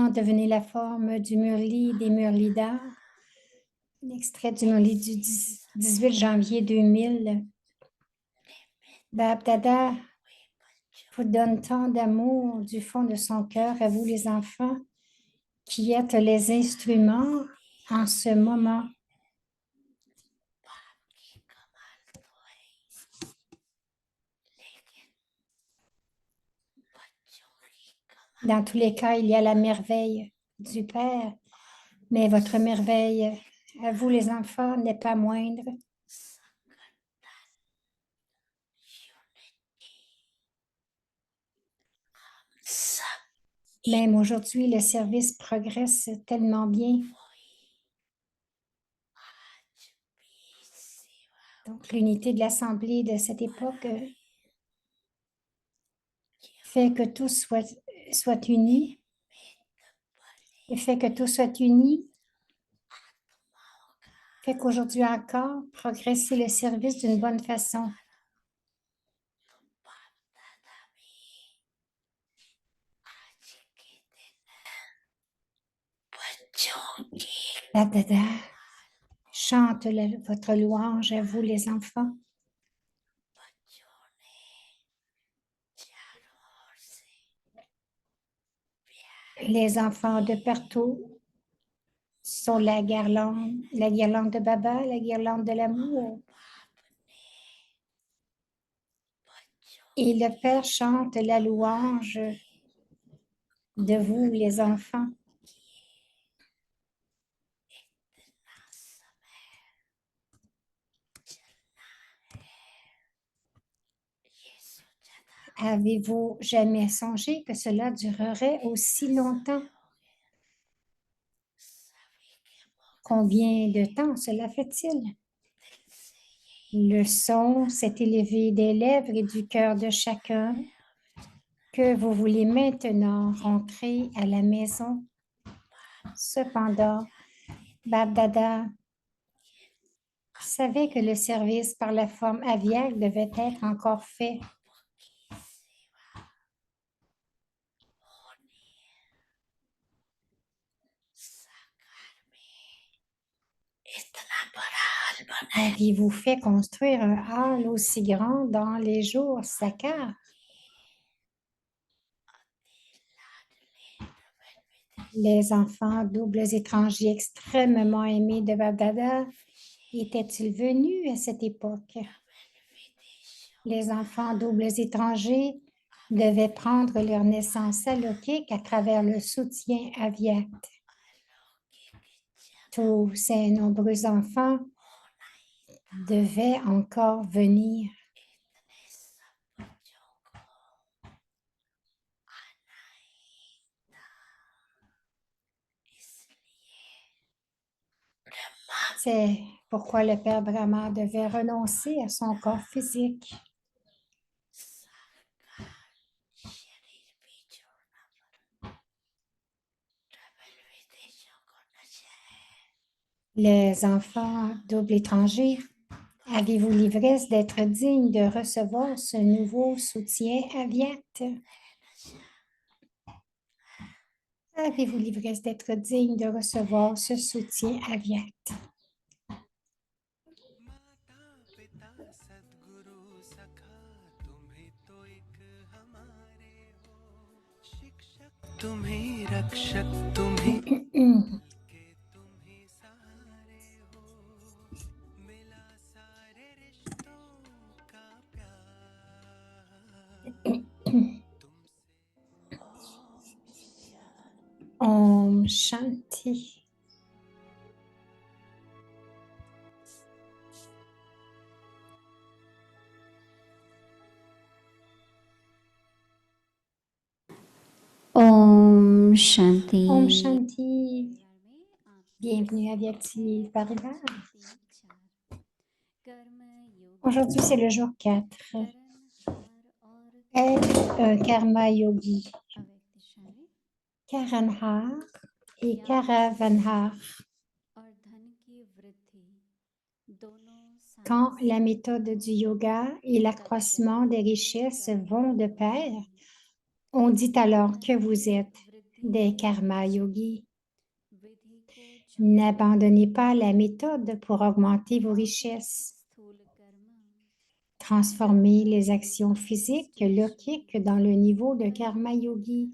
Maintenant, devenez la forme du murli des murlidas. Un extrait du murli du 18 janvier 2000. Bab-Dada vous donne tant d'amour du fond de son cœur à vous, les enfants, qui êtes les instruments en ce moment. Dans tous les cas, il y a la merveille du Père, mais votre merveille, à vous les enfants, n'est pas moindre. Même aujourd'hui, le service progresse tellement bien. Donc, l'unité de l'Assemblée de cette époque fait que tout soit uni. Le fait que tout soit uni fait qu'aujourd'hui encore, progresser le service d'une bonne façon. Bab-Dada chante votre louange à vous, les enfants. Les enfants de partout sont la guirlande de Baba, la guirlande de l'amour. Et le Père chante la louange de vous, les enfants. Avez-vous jamais songé que cela durerait aussi longtemps? Combien de temps cela fait-il? Le son s'est élevé des lèvres et du cœur de chacun que vous voulez maintenant rentrer à la maison. Cependant, Bab-Dada savait que le service par la forme aviaque devait être encore fait. Avez-vous fait construire un hall aussi grand dans les jours Sakar? Les enfants doubles étrangers extrêmement aimés de Bab-Dada étaient-ils venus à cette époque? Les enfants doubles étrangers devaient prendre leur naissance alaukique à travers le soutien aviat. Tous ces nombreux enfants devaient encore venir. C'est pourquoi le Père Brahma devait renoncer à son corps physique. Les enfants doubles étrangers, avez-vous l'ivresse d'être digne de recevoir ce nouveau soutien aviat? Avez-vous l'ivresse d'être digne de recevoir ce soutien aviat? Om Shanti. Om Shanti. Om Shanti. Bienvenue à Vyakti Parivar. Aujourd'hui, c'est le jour 4. Être un karma yogi. Karanhar et Karavanhar. Quand la méthode du yoga et l'accroissement des richesses vont de pair, on dit alors que vous êtes des karma yogis. N'abandonnez pas la méthode pour augmenter vos richesses. Transformez les actions physiques lौकिक dans le niveau de karma yogi.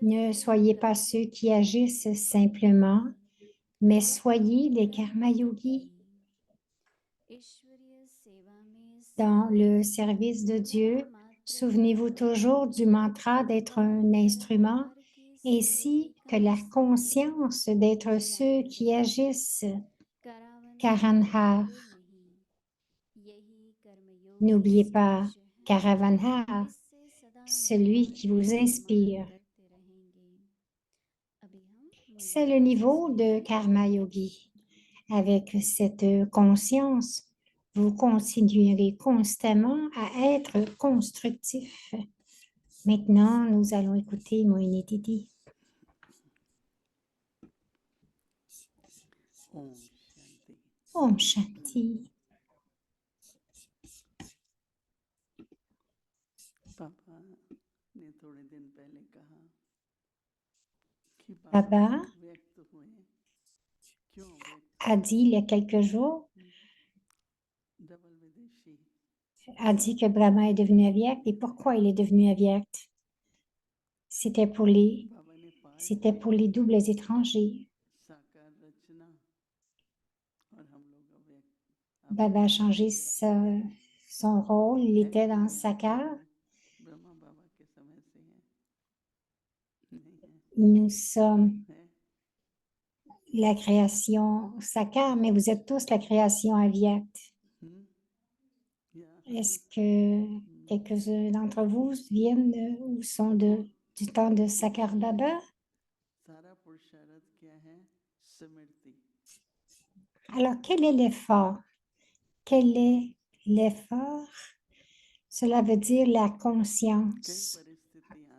Ne soyez pas ceux qui agissent simplement, mais soyez des karma yogis. Dans le service de Dieu, souvenez-vous toujours du mantra d'être un instrument, ainsi que la conscience d'être ceux qui agissent. Karanhar. N'oubliez pas Karavanhar, celui qui vous inspire. C'est le niveau de Karma Yogi. Avec cette conscience, vous continuerez constamment à être constructif. Maintenant, nous allons écouter Moïni Didi. Om Shanti. Baba a dit il y a quelques jours, a dit que Brahma est devenu avyakt. Et pourquoi il est devenu avyakt? C'était pour les doubles étrangers. Baba a changé son rôle, il était dans Sakar. Nous sommes la création Sakar, mais vous êtes tous la création avyakt. Est-ce que quelques-uns d'entre vous viennent ou sont du temps de Sakar Baba? Alors, quel est l'effort? Quel est l'effort? Cela veut dire la conscience.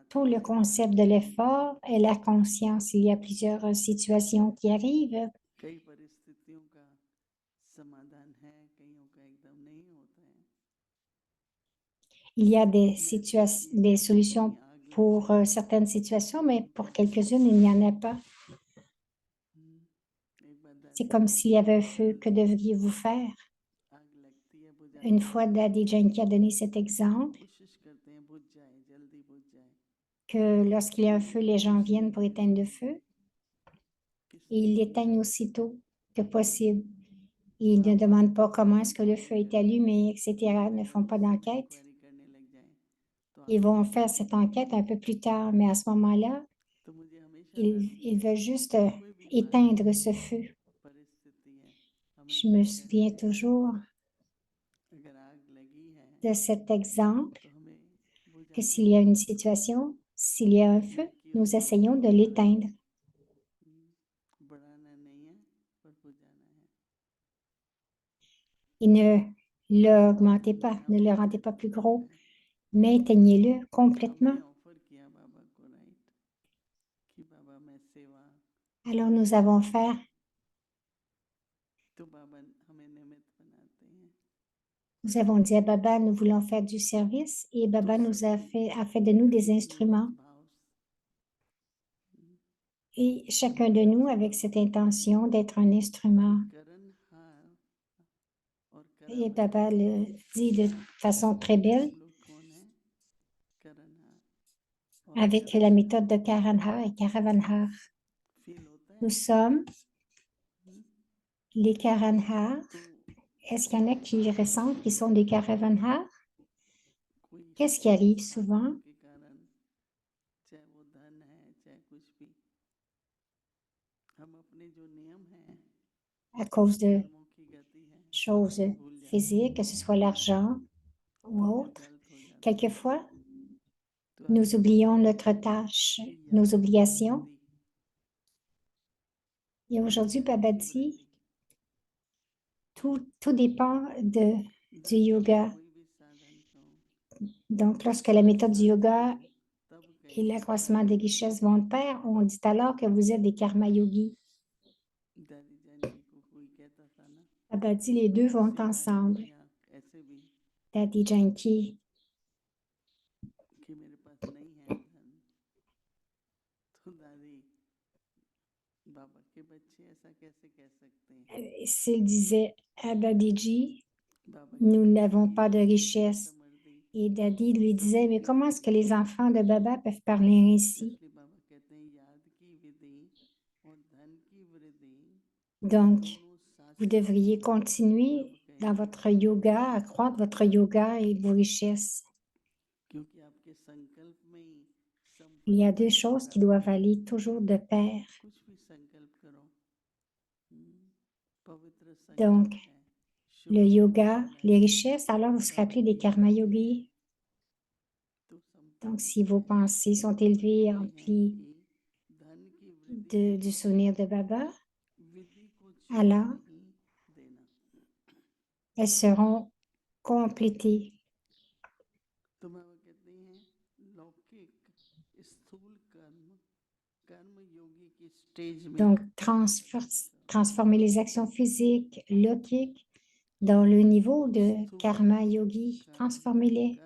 Tout le concept de l'effort est la conscience. Il y a plusieurs situations qui arrivent. Il y a des solutions pour certaines situations, mais pour quelques-unes, il n'y en a pas. C'est comme s'il y avait un feu, que devriez-vous faire? Une fois, Daddy Janki a donné cet exemple, que lorsqu'il y a un feu, les gens viennent pour éteindre le feu et ils l'éteignent aussitôt que possible. Ils ne demandent pas comment est-ce que le feu est allumé, etc., ne font pas d'enquête. Ils vont faire cette enquête un peu plus tard, mais à ce moment-là, ils veulent juste éteindre ce feu. Je me souviens toujours de cet exemple, que s'il y a une situation, s'il y a un feu, nous essayons de l'éteindre. Et ne l'augmentez pas, ne le rendez pas plus gros, mais éteignez-le complètement. Alors nous avons fait, nous avons dit à Baba, nous voulons faire du service et Baba nous a fait de nous des instruments. Et chacun de nous avec cette intention d'être un instrument. Et Baba le dit de façon très belle avec la méthode de Karanhar et Karavanhar. Nous sommes les Karanhar. Est-ce qu'il y en a qui ressentent qui sont des Karavanhar? Qu'est-ce qui arrive souvent? À cause de choses physiques, que ce soit l'argent ou autre. Quelquefois, nous oublions notre tâche, nos obligations. Et aujourd'hui, Baba dit, tout dépend du yoga. Donc, lorsque la méthode du yoga et l'accroissement des richesses vont de pair, on dit alors que vous êtes des karma yogis. Baba dit, les deux vont ensemble. Daddy Janki S'il disait à Dadiji, nous n'avons pas de richesse. Et Daddy lui disait, mais comment est-ce que les enfants de Baba peuvent parler ainsi? Donc, vous devriez continuer dans votre yoga, accroître votre yoga et vos richesses. Il y a deux choses qui doivent aller toujours de pair. Donc, le yoga, les richesses, alors vous serez appelés des karma yogis. Donc, si vos pensées sont élevées, emplies du souvenir de Baba, alors elles seront complétées. Donc, transformer les actions physiques, lokiques, dans le niveau de karma yogi, transformez-les.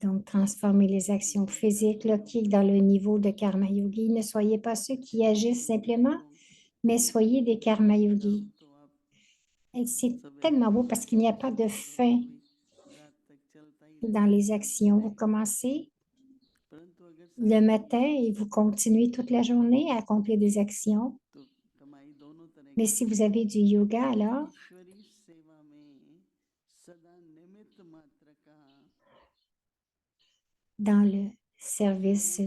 Donc, transformez les actions physiques, lokiques, dans le niveau de karma yogi. Ne soyez pas ceux qui agissent simplement, mais soyez des karma yogis. Et c'est tellement beau parce qu'il n'y a pas de fin dans les actions. Vous commencez le matin et vous continuez toute la journée à accomplir des actions. Mais si vous avez du yoga, alors, dans le service,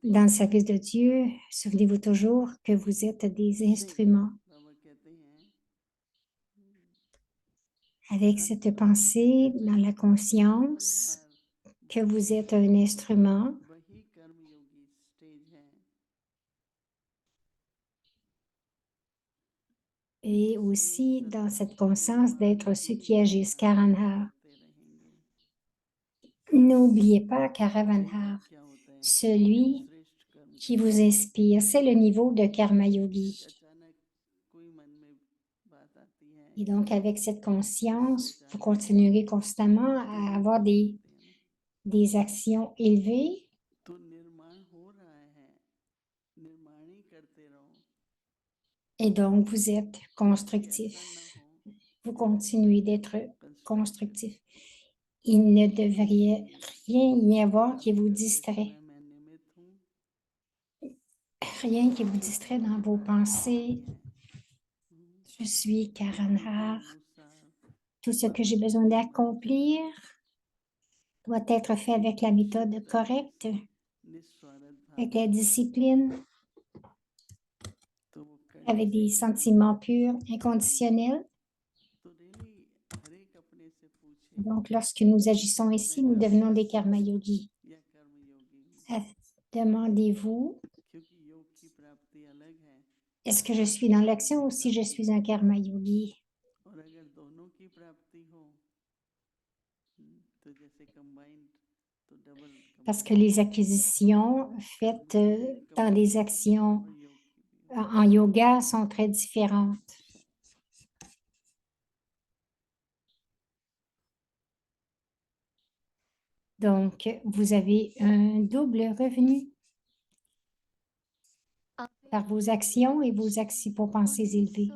de Dieu, souvenez-vous toujours que vous êtes des instruments. Avec cette pensée dans la conscience que vous êtes un instrument, et aussi dans cette conscience d'être ceux qui agissent, Karanhar. N'oubliez pas Karavanhar, celui qui vous inspire, c'est le niveau de Karma Yogi. Et donc, avec cette conscience, vous continuerez constamment à avoir des actions élevées. Et donc, vous êtes constructif. Vous continuez d'être constructif. Il ne devrait rien y avoir qui vous distrait. Rien qui vous distrait dans vos pensées. Je suis Karanhar. Tout ce que j'ai besoin d'accomplir doit être fait avec la méthode correcte, avec la discipline, avec des sentiments purs, inconditionnels. Donc, lorsque nous agissons ici, nous devenons des karma yogis. Demandez-vous, est-ce que je suis dans l'action ou si je suis un karma yogi? Parce que les acquisitions faites dans des actions en yoga sont très différentes. Donc, vous avez un double revenu par vos actions et vos pensées élevées.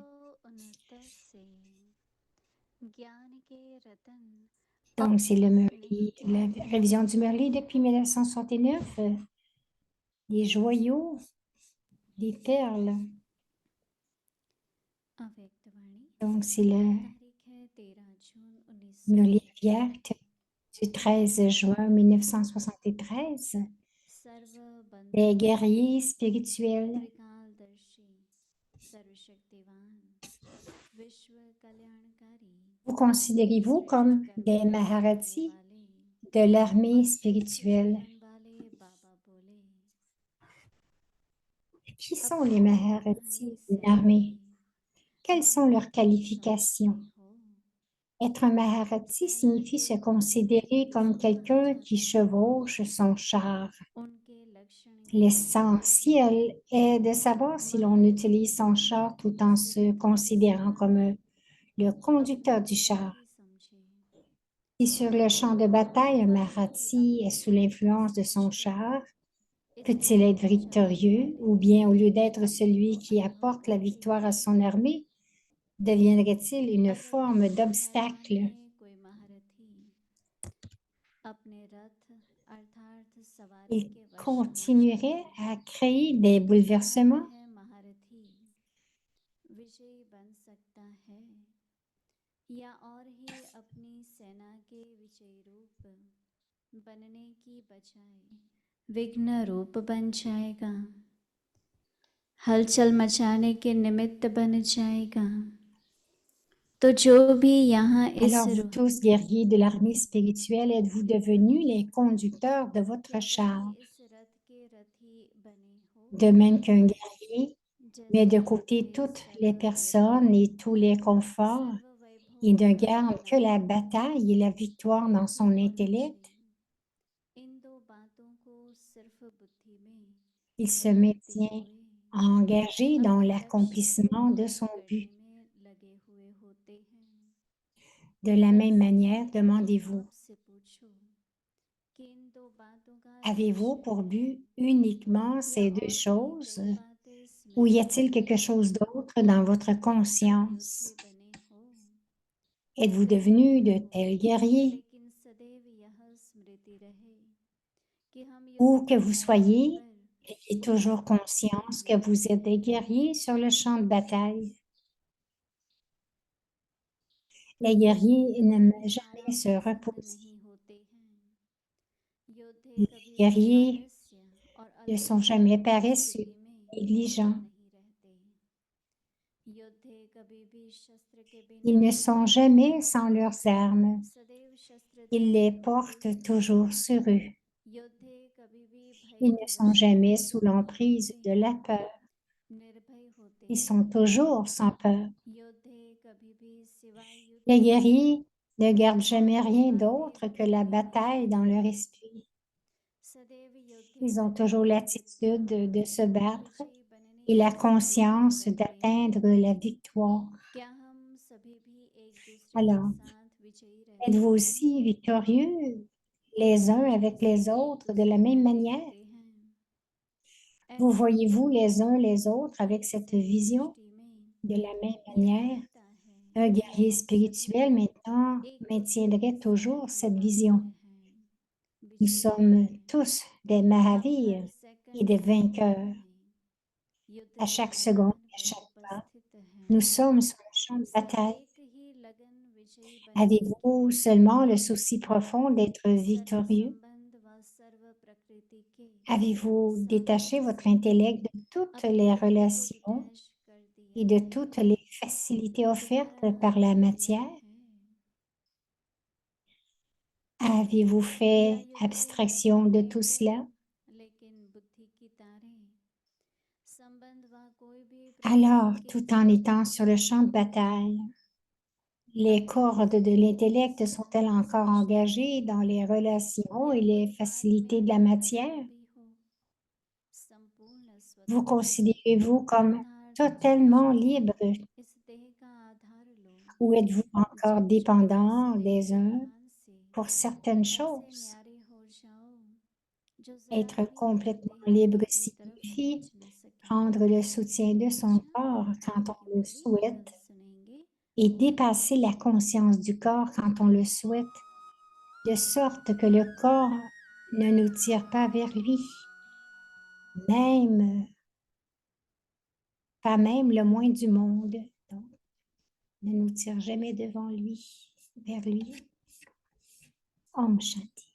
Donc, c'est le Murli, la révision du Murli depuis 1969. Des joyaux, des perles. Donc, c'est le Murli Avyakt du 13 juin 1973. Les guerriers spirituels. Vous considérez-vous comme des Maharatis de l'armée spirituelle? Qui sont les Maharatis d'une armée? Quelles sont leurs qualifications? Être un Maharati signifie se considérer comme quelqu'un qui chevauche son char. L'essentiel est de savoir si l'on utilise son char tout en se considérant comme le conducteur du char. Si sur le champ de bataille, un Marathi est sous l'influence de son char, peut-il être victorieux ou bien au lieu d'être celui qui apporte la victoire à son armée, deviendrait-il une अगर forme इस मैदान d'obstacle? में कोई महारथी अपने रथ अर्थात सवारी Il के वश हो continuerait जाए, à créer des क्या bouleversements? वह महारथी विजयी बन सकता है या और ही अपनी सेना के विजयी रूप बनने की बजाय विघ्न रूप बन जाएगा, हलचल मचाने के निमित्त बन जाएगा? तो जो भी यहाँ इस Alors, vous tous, guerriers de l'armée spirituelle, êtes-vous devenus les conducteurs de votre क्या char? वही इस रथ के रथी बने हो, De même qu'un guerrier met de जैसे côté वे toutes les personnes सर्वव्यापी et tous les conforts et ne garde que la सर्ववैभव bataille et la victoire dans son और intellect, मुझे इन दो बातों को सिर्फ बुद्धि में il se रखते maintient हुए engagé dans अपने लक्ष्य को l'accomplissement de पूर्ण son करने but. में लगे हुए होते हैं। De la तब même manière, अपने demandez-vous, आप से पूछो कि इन दो बातों का avez-vous लक्ष्य pour है but uniquement या ces deux और भी choses कई बातें ou y स्मृति में a-t-il quelque हैं? chose d'autre dans votre तब conscience? योद्धे बने हो, Êtes-vous तब devenu युद्ध de हो, tels guerriers लेकिन सदैव यह स्मृति रहे कि हम युद्ध ou que के vous मैदान soyez, पर ayez इस toujours अपने conscience que युद्ध vous êtes des में guerriers हैं। sur le champ de bataille. Les guerriers n'aiment योद्धे jamais आराम se पसंद reposer. नहीं होते हैं, योद्धे Les कभी भी guerriers आलस्य और ne sont अल्पज्ञता jamais की paresseux, स्थिति में négligents. नहीं रहते, योद्धे कभी भी शस्त्र के Ils बिना ne नहीं sont jamais रहते, sans leurs armes. सदैव Ils les शस्त्रधारी होते portent हैं, toujours sur eux. योद्धे कभी भी भय Ils ne के sont वश में jamais sous नहीं l'emprise होते, de la peur. निर्भय होते Ils हैं, sont toujours sans peur. योद्धे कभी भी सिवाय Les युद्ध के guerriers ne gardent और jamais कोई rien बातें d'autre que भी la नहीं bataille dans करते, leur esprit. सदैव योद्धे Ils ont toujours बनने युद्ध l'attitude de se और battre विजयी बनने et la की स्मृति में conscience रहते d'atteindre हैं। la victoire. क्या हम सभी भी एक दूसरे के Alors, साथ विजयी रहते êtes-vous हैं aussi victorieux les या uns हम avec les एक autres de la दूसरे को même manière? देखते हैं? Vous ऐसा voyez-vous क्यों les uns होता les है autres कि avec cette किसी vision दृष्टि में de la même यह manière? दिखता है Un कि guerrier हम सभी spirituel maintenant एक दूसरे के maintiendrait toujours साथ cette vision. महावीर हैं, Nous विजयी sommes हैं। tous des हम Mahavirs हर et second des second vainqueurs. में युद्ध À के chaque seconde मैदान et à पर chaque pas, उपस्थित nous हैं, sommes sur le champ de सब bataille. एक ही लगन विजयी बनने की Avez-vous seulement le souci profond d'être सर्व victorieux? संबंध व सर्व प्रकृति के Avez-vous détaché सामर्थ्य votre से intellect de toutes अपने les आप को relations डिटैच कर et दिया de है? toutes les facilités offertes तुम्हारा par la उत्तर क्या matière? है? Avez-vous या fait युद्धे abstraction मैदान de में tout हो, cela? लेकिन बुद्धि की तारे संबंध व कोई भी Alors, प्रकृति के tout en étant sur le champ de सामर्थ्य bataille, les अपने cordes de अस्तित्व l'intellect sont-elles से encore स्पष्ट engagées हो, dans les relations या et कोई les बाद facilités में de la उपलब्ध matière? भी हो, संपूर्ण Vous स्वतंत्र considérez-vous comme अर्थात totalement समझो libre इस देह का आधार लो, ou êtes-vous encore जब छोटे से dépendant देह des के uns ज्ञान से pour certaines ऐसे choses? न्यारे हो जाओ जो जरा Être भी यह complètement देह को libre अपनी तरफ signifie खींच न सके। prendre le soutien de son अच्छा, corps quand आगे on le बोलिए, souhaite कल सुनेंगे। et dépasser la conscience du corps quand on le souhaite, de sorte que le corps ne nous tire pas vers lui, même, pas même le moins du monde. Donc, ne nous tire jamais devant lui, vers lui. Om Shanti.